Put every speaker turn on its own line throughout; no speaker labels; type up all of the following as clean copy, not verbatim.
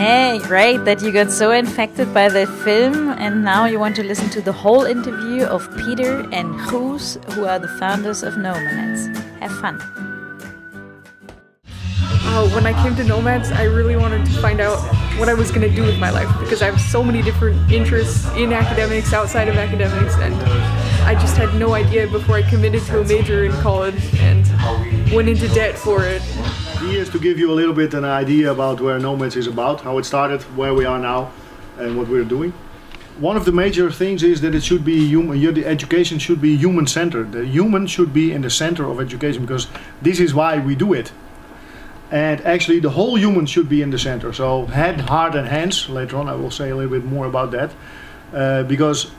Hey, great that you got so infected by the film and now you want to listen to the whole interview of Peter and Guus, who are the founders of Knowmads. Have fun.
When I came to Knowmads, I really wanted to find out what I was going to do with my life because I have so many different interests in academics, outside of academics, and I just had no idea before I committed to a major in college and went into debt for it.
Here's to give you a little bit an idea about where Knowmads is about, how it started, where we are now, and what we're doing. One of the major things is that it should be the education should be human-centered. The human should be in the center of education because this is why we do it. And actually the whole human should be in the center. So head, heart and hands, later on I will say a little bit more about that. Because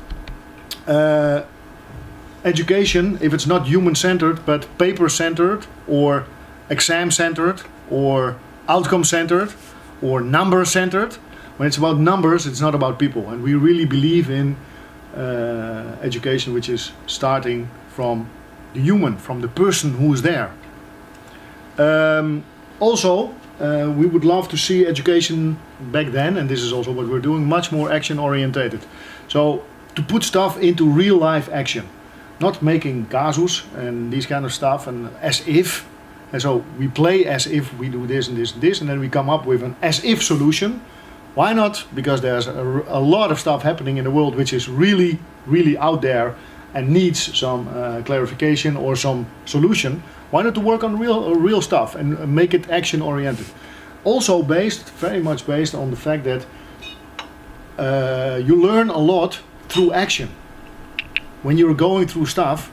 education, if it's not human-centered but paper-centered or exam-centered or outcome-centered or number-centered, when it's about numbers it's not about people. And we really believe in education which is starting from the human, from the person who is there. Also, we would love to see education back then, and this is also what we're doing, much more action orientated. So to put stuff into real life action, not making casus and these kind of stuff and as if. And so we play as if we do this and this and this, and then we come up with an as if solution. Why not? Because there's a lot of stuff happening in the world which is really, really out there and needs some clarification or some solution. Why not to work on real stuff and make it action oriented? Also very much based on the fact that you learn a lot through action. When you're going through stuff,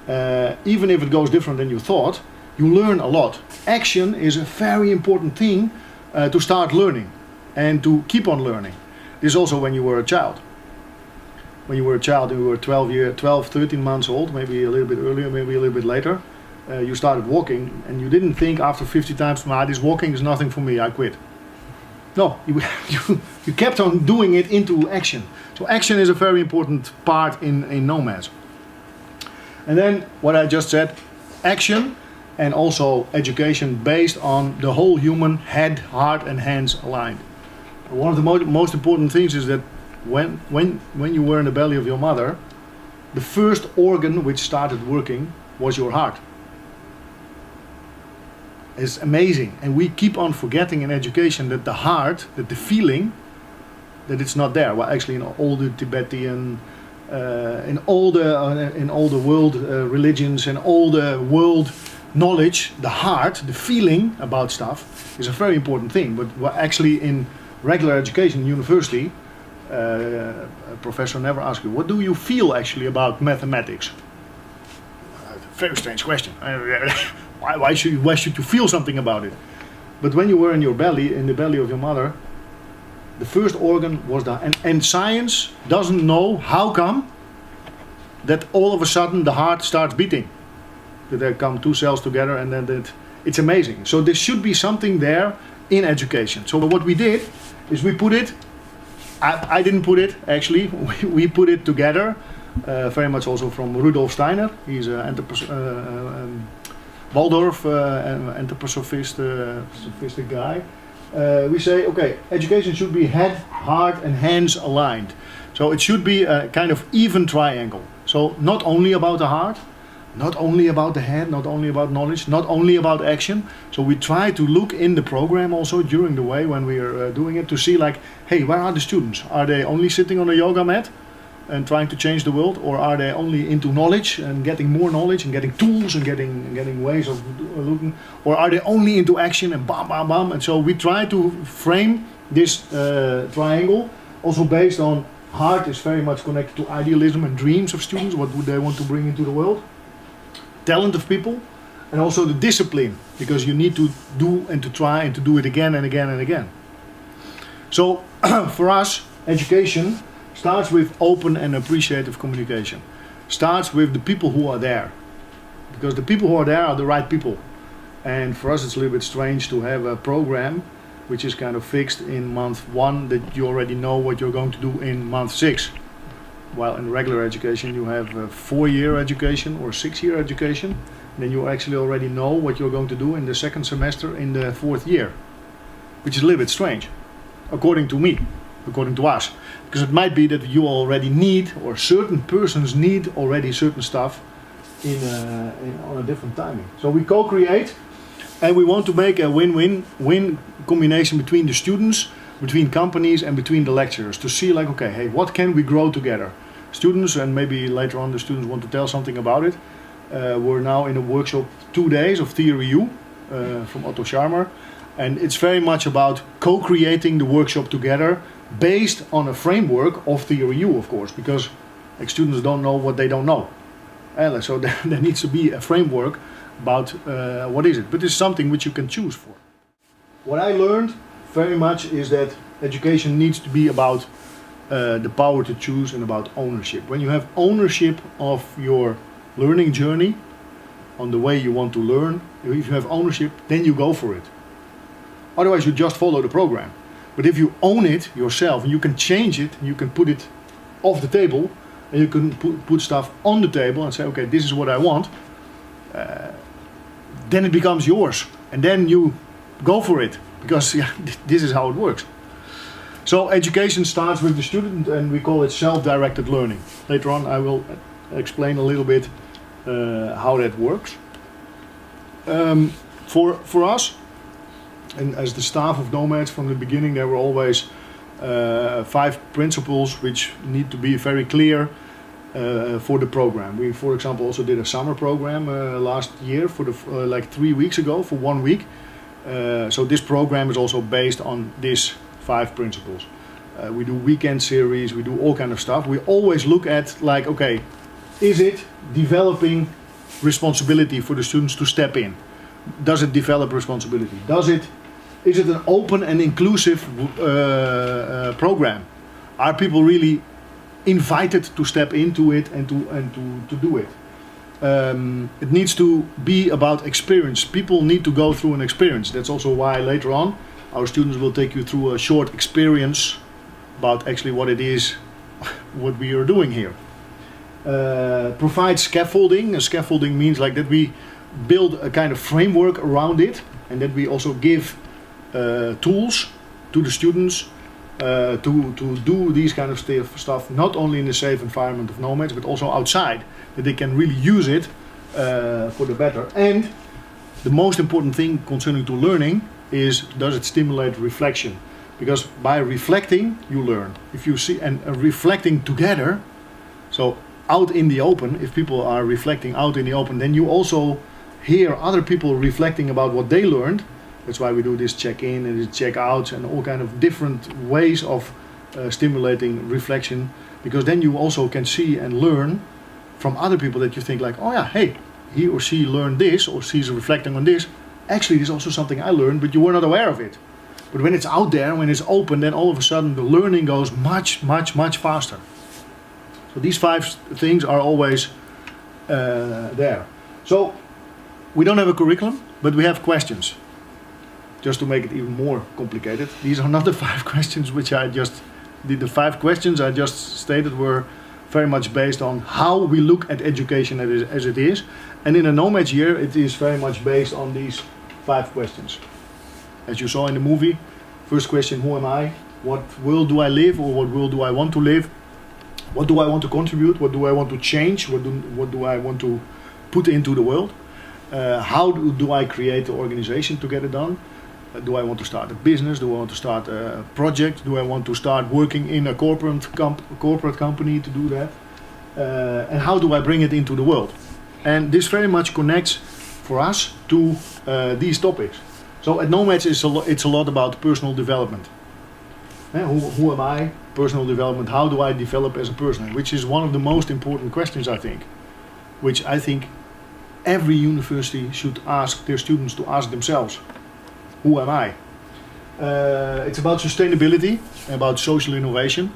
even if it goes different than you thought, you learn a lot. Action is a very important thing to start learning and to keep on learning. This is also when you were a child. When you were a child and you were 12, 13 months old, maybe a little bit earlier, maybe a little bit later, you started walking and you didn't think after 50 times, this walking is nothing for me, I quit. No, you kept on doing it into action. So action is a very important part in Knowmads. And then what I just said, action and also education based on the whole human, head, heart and hands aligned. One of the most important things is that when you were in the belly of your mother, the first organ which started working was your heart. It's amazing, and we keep on forgetting in education that the heart, that the feeling, that it's not there. Well, actually, in all the Tibetan, in all the world religions and all the world knowledge, the heart, the feeling about stuff, is a very important thing. But actually, in regular education, university, a professor never asks you, what do you feel actually about mathematics? Very strange question. Why should you feel something about it? But when you were in your belly, in the belly of your mother, the first organ was the and science doesn't know how come that all of a sudden the heart starts beating. That there come two cells together and then it's amazing. So there should be something there in education. So what we did is we put it. I didn't put it actually. We put it together. Very much also from Rudolf Steiner. He's an Waldorf anthroposophist guy. We say, okay, education should be head, heart and hands aligned. So it should be a kind of even triangle. So not only about the heart, not only about the head, not only about knowledge, not only about action. So we try to look in the program also during the way when we are doing it to see like, hey, where are the students? Are they only sitting on a yoga mat and trying to change the world, or are they only into knowledge and getting more knowledge and getting tools and getting ways of looking, or are they only into action and bam bam bam? And so we try to frame this triangle also based on heart is very much connected to idealism and dreams of students, what would they want to bring into the world, talent of people, and also the discipline, because you need to do and to try and to do it again and again and again. So for us, education starts with open and appreciative communication. Starts with the people who are there. Because the people who are there are the right people. And for us it's a little bit strange to have a program which is kind of fixed in month 1 that you already know what you're going to do in month 6. While in regular education you have a 4-year education or 6-year education. Then you actually already know what you're going to do in the second semester in the 4th year. Which is a little bit strange. according to me, according to us. Because it might be that you already need, or certain persons need already certain stuff on a different timing. So we co-create, and we want to make a win-win combination between the students, between companies, and between the lecturers to see like, okay, hey, what can we grow together? Students, and maybe later on the students want to tell something about it. We're now in a workshop 2 days of Theory U from Otto Scharmer, and it's very much about co-creating the workshop together based on a framework of Theory U, of course, because like, students don't know what they don't know. And so there needs to be a framework about what is it, but it's something which you can choose for. What I learned very much is that education needs to be about the power to choose and about ownership. When you have ownership of your learning journey, on the way you want to learn, if you have ownership, then you go for it. Otherwise you just follow the program. But if you own it yourself, and you can change it, and you can put it off the table, and you can put stuff on the table and say, okay, this is what I want, then it becomes yours. And then you go for it, because yeah, this is how it works. So education starts with the student, and we call it self-directed learning. Later on I will explain a little bit how that works. For us, and as the staff of Knowmads from the beginning, there were always 5 principles which need to be very clear for the program. We, for example, also did a summer program last year for like 3 weeks ago for 1 week. So this program is also based on these 5 principles. We do weekend series, we do all kind of stuff. We always look at like, okay, is it developing responsibility for the students to step in? Does it develop responsibility? Is it an open and inclusive program? Are people really invited to step into it and to do it? It needs to be about experience. People need to go through an experience. That's also why later on our students will take you through a short experience about actually what it is, what we are doing here. Provide scaffolding. Scaffolding means like that we build a kind of framework around it, and that we also give tools to the students to do these kind of stuff, not only in the safe environment of Knowmads, but also outside, that they can really use it for the better. And the most important thing concerning to learning is, does it stimulate reflection? Because by reflecting, you learn. If you see, and reflecting together, so out in the open, if people are reflecting out in the open, then you also hear other people reflecting about what they learned. That's why we do this check-in and this check-out and all kind of different ways of stimulating reflection, because then you also can see and learn from other people that you think like, oh yeah, hey, he or she learned this, or she's reflecting on this. Actually, this is also something I learned, but you were not aware of it. But when it's out there, when it's open, then all of a sudden the learning goes much, much, much faster. So these 5 things are always there. So we don't have a curriculum, but we have questions. Just to make it even more complicated, these are not the 5 questions which I just did. The 5 questions I just stated were very much based on how we look at education as it is. And in a Knowmads year, it is very much based on these 5 questions. As you saw in the movie, first question, who am I? What world do I live, or what world do I want to live? What do I want to contribute? What do I want to change? What do I want to put into the world? How do I create the organization to get it done? Do I want to start a business? Do I want to start a project? Do I want to start working in a corporate company to do that? And how do I bring it into the world? And this very much connects for us to these topics. So at Knowmads it's a lot about personal development. Who am I? Personal development. How do I develop as a person? Which is one of the most important questions, I think. Which I think every university should ask their students to ask themselves. Who am I? It's about sustainability, about social innovation,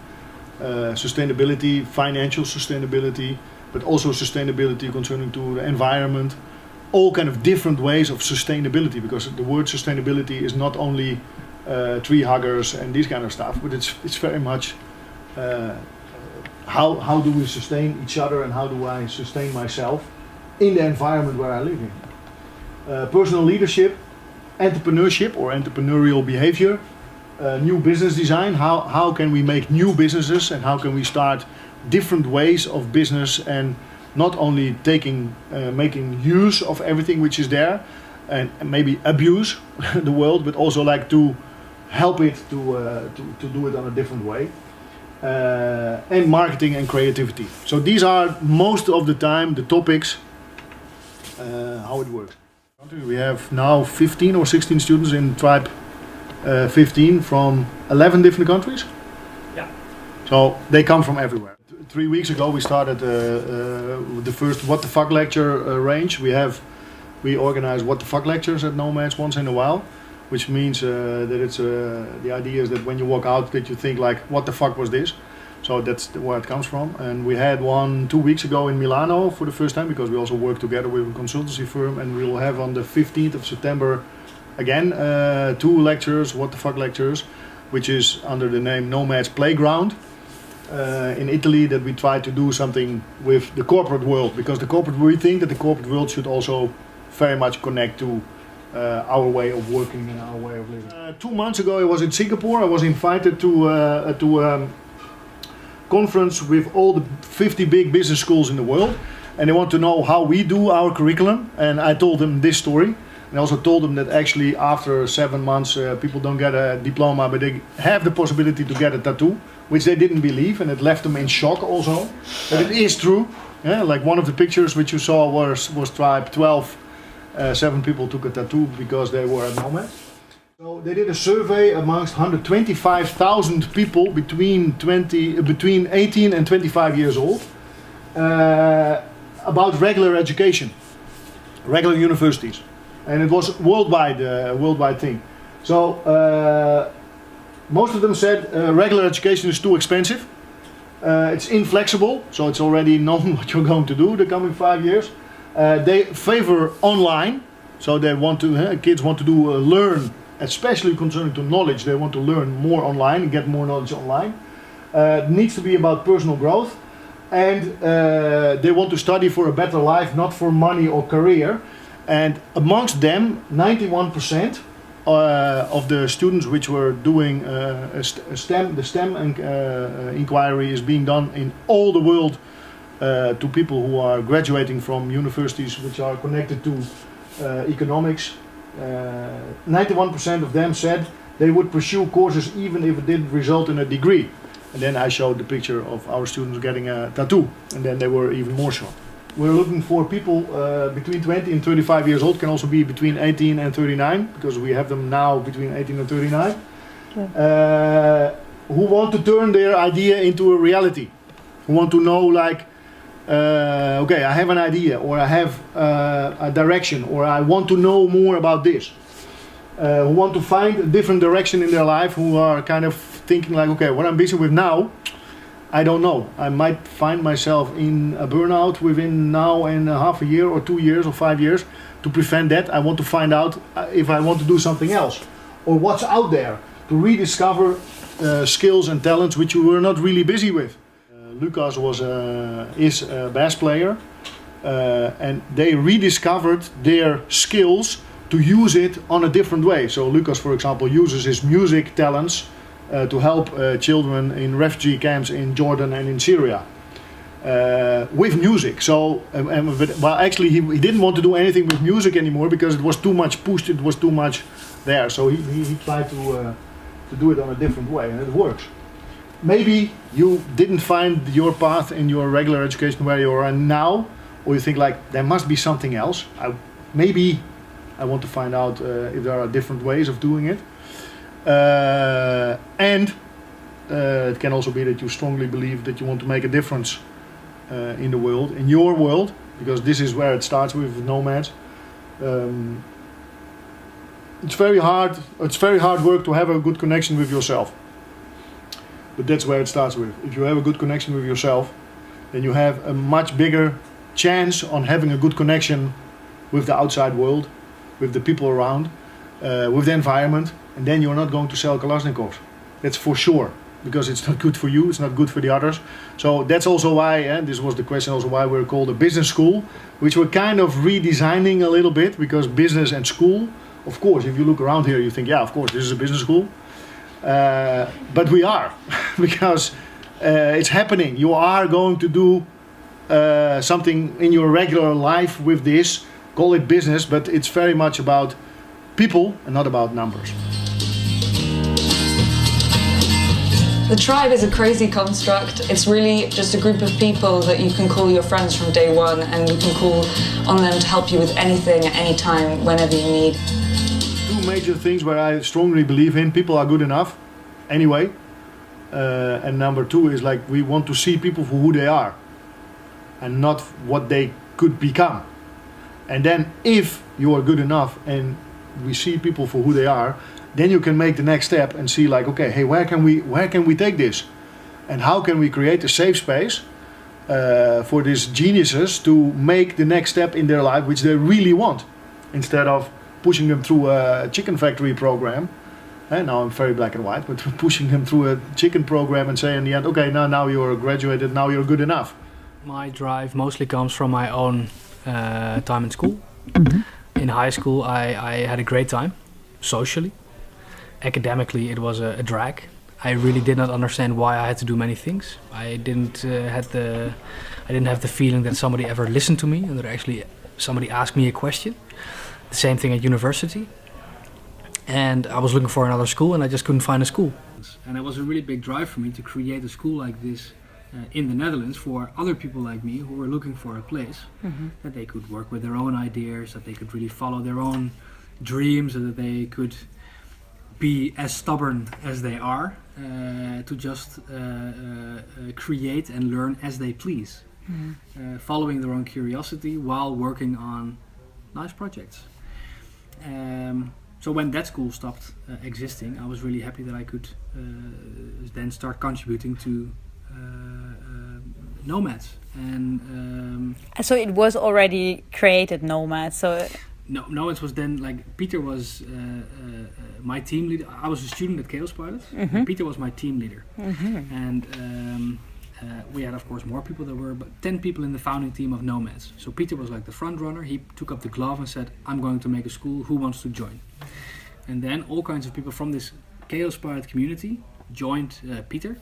sustainability, financial sustainability, but also sustainability concerning to the environment, all kind of different ways of sustainability, because the word sustainability is not only tree huggers and this kind of stuff, but it's very much how do we sustain each other, and how do I sustain myself in the environment where I live in. Personal leadership, entrepreneurship or entrepreneurial behavior, new business design. How can we make new businesses and how can we start different ways of business and not only making use of everything which is there and maybe abuse the world, but also like to help it to do it on a different way. And marketing and creativity. So these are most of the time the topics, how it works. We have now 15 or 16 students in Tribe 15 from 11 different countries.
Yeah.
So they come from everywhere. 3 weeks ago we started the first What the Fuck lecture range. We organize What the Fuck lectures at Knowmads once in a while, which means that it's the idea is that when you walk out that you think like, what the fuck was this? So that's where it comes from. And we had one 2 weeks ago in Milano for the first time because we also work together with a consultancy firm, and we will have on the 15th of September again 2 lectures, What the Fuck lectures, which is under the name Knowmads Playground in Italy, that we try to do something with the corporate world, because we think that the corporate world should also very much connect to our way of working and our way of living. 2 months ago I was in Singapore. I was invited to conference with all the 50 big business schools in the world, and they want to know how we do our curriculum, and I told them this story, and I also told them that actually after 7 months people don't get a diploma, but they have the possibility to get a tattoo, which they didn't believe, and it left them in shock also. But it is true. Yeah? Like one of the pictures which you saw was Tribe 12. 7 people took a tattoo because they were at Nomads. So they did a survey amongst 125,000 people between 18 and 25 years old about regular education, regular universities, and it was worldwide thing. So most of them said regular education is too expensive. It's inflexible, so it's already known what you're going to do the coming 5 years. They favor online, so they want to kids want to learn, especially concerning to knowledge. They want to learn more online and get more knowledge online. It needs to be about personal growth, and they want to study for a better life, not for money or career. And amongst them, 91% of the students which were doing the STEM inquiry is being done in all the world. To people who are graduating from universities which are connected to economics. 91% of them said they would pursue courses even if it didn't result in a degree. And then I showed the picture of our students getting a tattoo, and then they were even more shocked. We're looking for people between 20 and 35 years old, can also be between 18 and 39, because we have them now between 18 and 39, who want to turn their idea into a reality, who want to know like, okay, I have an idea, or I have a direction, or I want to know more about this. Who want to find a different direction in their life, who are kind of thinking like, okay, what I'm busy with now, I don't know. I might find myself in a burnout within now and a half a year, or 2 years, or 5 years. To prevent that, I want to find out if I want to do something else, or what's out there, to rediscover skills and talents which you were not really busy with. Lucas is a bass player, and they rediscovered their skills to use it on a different way. So Lucas, for example, uses his music talents to help children in refugee camps in Jordan and in Syria with music. So, well, actually he didn't want to do anything with music anymore because it was too much pushed, it was too much there. So he tried to do it on a different way, and it works. Maybe you didn't find your path in your regular education where you are now, or you think like there must be something else. Maybe I want to find out if there are different ways of doing it. And it can also be that you strongly believe that you want to make a difference in the world, in your world, because this is where it starts with Nomads. It's very hard work to have a good connection with yourself. But that's where it starts with. If you have a good connection with yourself, then you have a much bigger chance on having a good connection with the outside world, with the people around, with the environment, and then you're not going to sell Kalashnikovs. That's for sure, because it's not good for you, it's not good for the others. So that's also why, this was the question also why we're called a business school, which we're kind of redesigning a little bit, because business and school, of course, if you look around here, you think, yeah, of course, this is a business school. But we are, because it's happening. You are going to do something in your regular life with this. Call it business, but it's very much about people and not about numbers.
The tribe is a crazy construct. It's really just a group of people that you can call your friends from day one, and you can call on them to help you with anything at any time, whenever you need.
Two major things where I strongly believe in: people are good enough anyway, and number two is like we want to see people for who they are and not what they could become. And then if you are good enough and we see people for who they are, then you can make the next step and see like, okay, hey, where can we take this? And how can we create a safe space for these geniuses to make the next step in their life, which they really want, instead of pushing them through a chicken factory program. And now I'm very black and white, but pushing them through a chicken program and say in the end, okay, now you're graduated, now you're good enough.
My drive mostly comes from my own time in school.
Mm-hmm.
In high school, I had a great time, socially. Academically, it was a drag. I really did not understand why I had to do many things. I didn't have the feeling that somebody ever listened to me and that actually somebody asked me a question. The same thing at university. And I was looking for another school and I just couldn't find a school. And it was a really big drive for me to create a school like this in the Netherlands for other people like me who were looking for a place that they could work with their own ideas, that they could really follow their own dreams, and that they could be as stubborn as they are, to just create and learn as they please, following their own curiosity while working on nice projects. So when that school stopped existing, I was really happy that I could then start contributing to Knowmads. And
So it was already created, Knowmads. So
no, Knowmads was then like Peter was my team leader. I was a student at Chaos Pilots. And Peter was my team leader, and we had of course more people. There were about 10 people in the founding team of Knowmads. So Peter was like the front runner. He took up the glove and said, "I'm going to make a school. Who wants to join?" And then all kinds of people from this Chaos Pilot community joined Peter.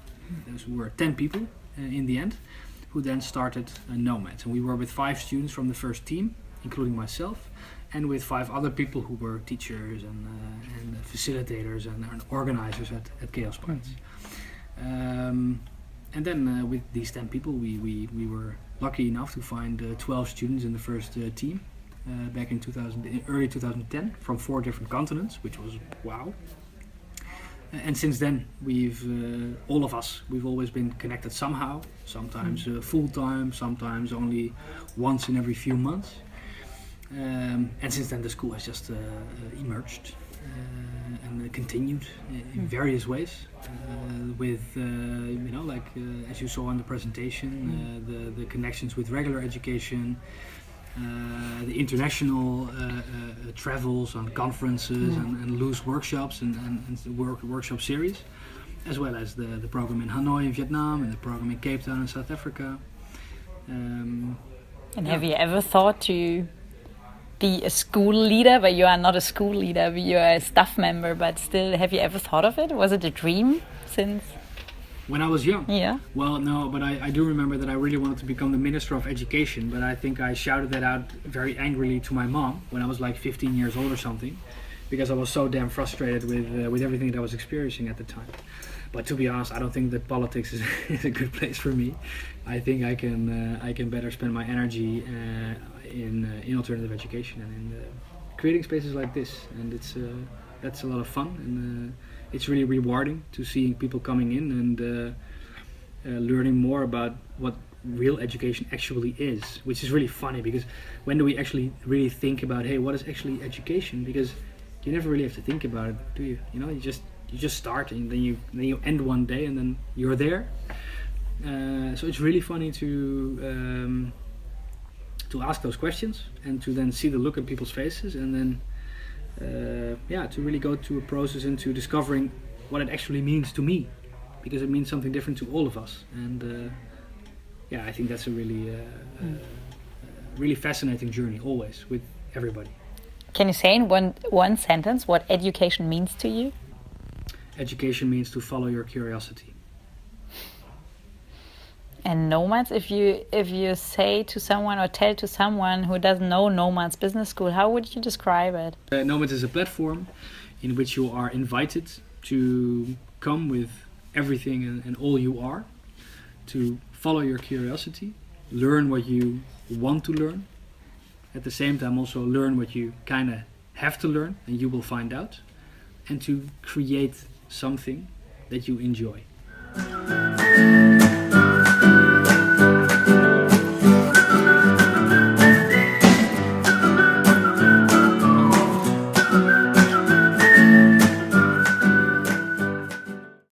Those were 10 people in the end, who then started Knowmads. And we were with 5 students from the first team, including myself, and with 5 other people who were teachers and facilitators and organizers at Chaos Pilots. And then with these 10 people, we were lucky enough to find 12 students in the first team back in early 2010 from 4 different continents, which was wow. And since then, all of us, we've always been connected somehow, sometimes full-time, sometimes only once in every few months. And since then, the school has just emerged and continued in various ways with, as you saw in the presentation, the connections with regular education, the international travels on conferences and loose workshops and workshop series, as well as the program in Hanoi in Vietnam and the program in Cape Town in South Africa.
And have you ever thought to be a school leader, but you are not a school leader, but you are a staff member, but still, have you ever thought of it? Was it a dream since?
When I was young?
Yeah.
Well, no, but I do remember that I really wanted to become the Minister of Education, but I think I shouted that out very angrily to my mom when I was like 15 years old or something, because I was so damn frustrated with everything that I was experiencing at the time. But to be honest, I don't think that politics is a good place for me. I think I can better spend my energy in alternative education and in creating spaces like this, and that's a lot of fun, and it's really rewarding to see people coming in and learning more about what real education actually is, which is really funny, because when do we actually really think about, hey, what is actually education? Because you never really have to think about it, do you? You know, you just start and then you end one day and then you're there. So it's really funny to ask those questions and to then see the look on people's faces, and then to really go through a process into discovering what it actually means to me, because it means something different to all of us. And I think that's a really fascinating journey, always, with everybody.
Can you say in one sentence what education means to you?
education means to follow your curiosity.
And Nomads, if you say to someone or tell to someone who doesn't know Nomads Business School, how would you describe it?
Nomads is a platform in which you are invited to come with everything and all you are, to follow your curiosity, learn what you want to learn, at the same time also learn what you kind of have to learn and you will find out, and to create something that you enjoy.